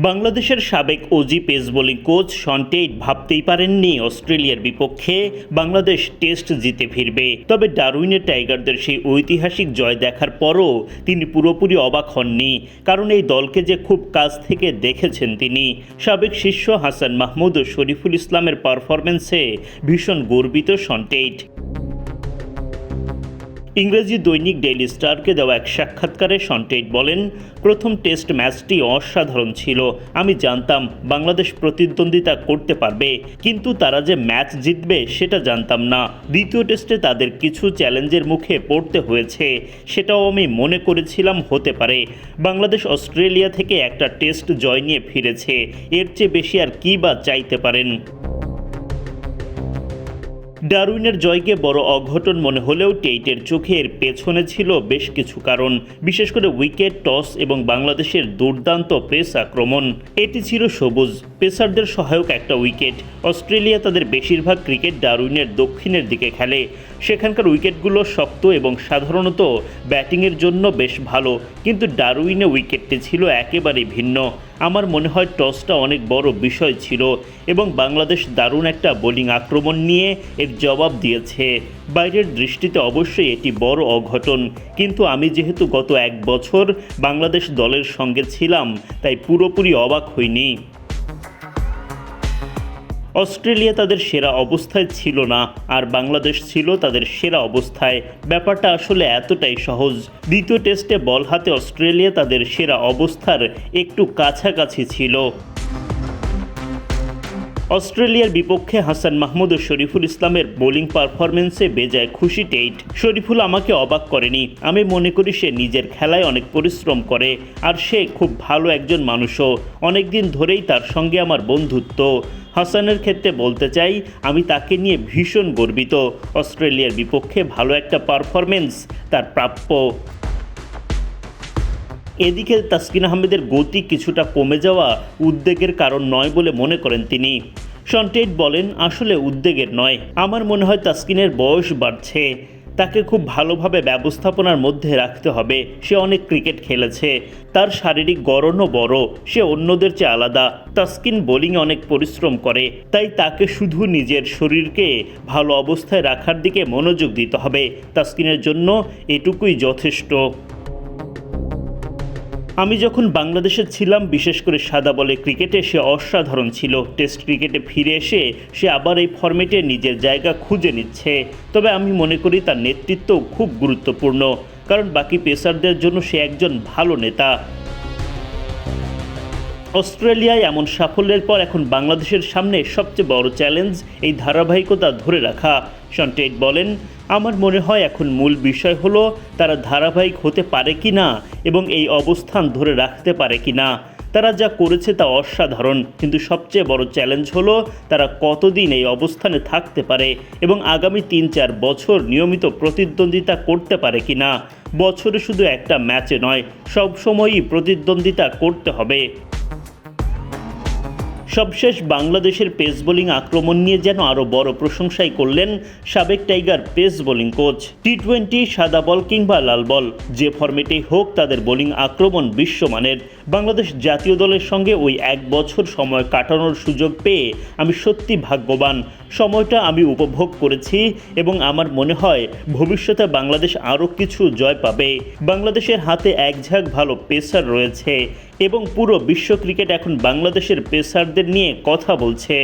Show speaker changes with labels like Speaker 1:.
Speaker 1: বাংলাদেশের সাবেক Aussie pace bowling coach Shaun Tait ভাবতেই পারেননি অস্ট্রেলিয়ার বিপক্ষে বাংলাদেশ টেস্ট জিতে ফিরবে। তবে ডারউইনের টাইগারদের সেই ঐতিহাসিক জয় দেখার পরও তিনি পুরোপুরি অবাক হননি, কারণ এই দলকে যে খুব কাছ থেকে দেখেছেন তিনি। সাবেক শিষ্য হাসান মাহমুদ ও শরীফুল ইসলামের পারফরম্যান্সে ভীষণ গর্বিত শন টেইট। ইংরেজি দৈনিক ডেইলি স্টারকে দেওয়া এক সাক্ষাৎকারে শন টেইট বলেন, প্রথম টেস্ট ম্যাচটি অসাধারণ ছিল। আমি জানতাম বাংলাদেশ প্রতিদ্বন্দ্বিতা করতে পারবে, কিন্তু তারা যে ম্যাচ জিতবে সেটা জানতাম না। দ্বিতীয় টেস্টে তাদের কিছু চ্যালেঞ্জের মুখে পড়তে হয়েছে, সেটাও আমি মনে করেছিলাম হতে পারে। বাংলাদেশ অস্ট্রেলিয়া থেকে একটা টেস্ট জয় নিয়ে ফিরেছে, এর চেয়ে বেশি আর কী বা চাইতে পারেন। ডারউইনের জয়কে বড় অঘটন মনে হলেও টেইটের চোখের পেছনে ছিল বেশ কিছু কারণ, বিশেষ করে উইকেট, টস এবং বাংলাদেশের দুর্দান্ত পেস আক্রমণ। এটি ছিল সবুজ পেসারদের সহায়ক একটা উইকেট। অস্ট্রেলিয়া তাদের বেশিরভাগ ক্রিকেট ডারউইনের দক্ষিণের দিকে খেলে, সেখানকার উইকেটগুলো শক্ত এবং সাধারণত ব্যাটিংয়ের জন্য বেশ ভালো, কিন্তু ডারউইনে উইকেটটি ছিল একেবারেই ভিন্ন। আমার মনে হয় টসটা অনেক বড় বিষয় ছিল এবং বাংলাদেশ দারুণ একটা বোলিং আক্রমণ নিয়ে এর জবাব দিয়েছে। বাইরের দৃষ্টিতে অবশ্যই এটি বড় অঘটন, কিন্তু আমি যেহেতু গত এক বছর বাংলাদেশ দলের সঙ্গে ছিলাম, তাই পুরোপুরি অবাক হইনি। অস্ট্রেলিয়া তাদের সেরা অবস্থায় ছিল না, আর বাংলাদেশ ছিল তাদের সেরা অবস্থায়। ব্যাপারটা আসলে এতটাই সহজ। দ্বিতীয় টেস্টে বল হাতে অস্ট্রেলিয়া তাদের সেরা অবস্থার একটু কাছাকাছি ছিল। অস্ট্রেলিয়ার বিপক্ষে হাসান মাহমুদ ও শরীফুল ইসলামের বোলিং পারফরমেন্সে বেজায় খুশি টেইট। শরীফুল আমাকে অবাক করেনি। আমি মনে করি সে নিজের খেলায় অনেক পরিশ্রম করে, আর সে খুব ভালো একজন মানুষও। অনেকদিন ধরেই তার সঙ্গে আমার বন্ধুত্ব। হাসানের ক্ষেত্রে বলতে চাই, আমি তাকে নিয়ে ভীষণ গর্বিত। অস্ট্রেলিয়ার বিপক্ষে ভালো একটা পারফরমেন্স তার প্রাপ্য। এদিকে তাসকিন আহমেদের গতি কিছুটা কমে যাওয়া উদ্বেগের কারণ নয় বলে মনে করেন তিনি। শন টেইট বলেন, আসলে উদ্বেগের নয়। আমার মনে হয় তাসকিনের বয়স বাড়ছে, তাকে খুব ভালোভাবে ব্যবস্থাপনার মধ্যে রাখতে হবে। সে অনেক ক্রিকেট খেলেছে, তার শারীরিক গড়নও বড়, সে অন্যদের চেয়ে আলাদা। তাসকিন বোলিংয়ে অনেক পরিশ্রম করে, তাই তাকে শুধু নিজের শরীরকে ভালো অবস্থায় রাখার দিকে মনোযোগ দিতে হবে। তাসকিনের জন্য এটুকুই যথেষ্ট। আমি যখন বাংলাদেশে ছিলাম, বিশেষ করে সাদা বলে ক্রিকেটে সে অসাধারণ ছিল। টেস্ট ক্রিকেটে ফিরে এসে সে আবার এই ফরম্যাটে নিজের জায়গা খুঁজে নিচ্ছে। তবে আমি মনে করি তার নেতৃত্বও খুব গুরুত্বপূর্ণ, কারণ বাকি পেসারদের জন্য সে একজন ভালো নেতা। অস্ট্রেলিয়ায় এমন সাফল্যের পর এখন বাংলাদেশের সামনে সবচেয়ে বড় চ্যালেঞ্জ এই ধারাবাহিকতা ধরে রাখা। শন টেইট বলেন, আমার মনে হয় এখন মূল বিষয় হলো তারা ধারাবাহিক হতে পারে কি না এবং এই অবস্থান ধরে রাখতে পারে কি না। তারা যা করেছে তা অসাধারণ, কিন্তু সবচেয়ে বড় চ্যালেঞ্জ হলো তারা কতদিন এই অবস্থানে থাকতে পারে এবং আগামী ৩-৪ বছর নিয়মিত প্রতিদ্বন্দ্বিতা করতে পারে কি না। বছরে শুধু একটা ম্যাচে নয়, সবসময়ই প্রতিদ্বন্দ্বিতা করতে হবে। সবশেষ বাংলাদেশের পেস বোলিং আক্রমণ নিয়ে যেন আরও বড় প্রশংসাই করলেন সাবেক টাইগার পেস বোলিং কোচ। টি-20, সাদা বল কিংবা লাল বল, যে ফরম্যাটেই হোক তাদের বোলিং আক্রমণ বিশ্বমানের। বাংলাদেশ জাতীয় দলের সঙ্গে ওই এক বছর সময় কাটানোর সুযোগ পেয়ে আমি সত্যি ভাগ্যবান। সময়টা আমি উপভোগ করেছি এবং আমার মনে হয় ভবিষ্যতে বাংলাদেশ আরও কিছু জয় পাবে। বাংলাদেশের হাতে একঝাঁক ভালো পেসার রয়েছে এবং পুরো বিশ্ব ক্রিকেট এখন বাংলাদেশের পেসারদের নিয়ে কথা বলছে।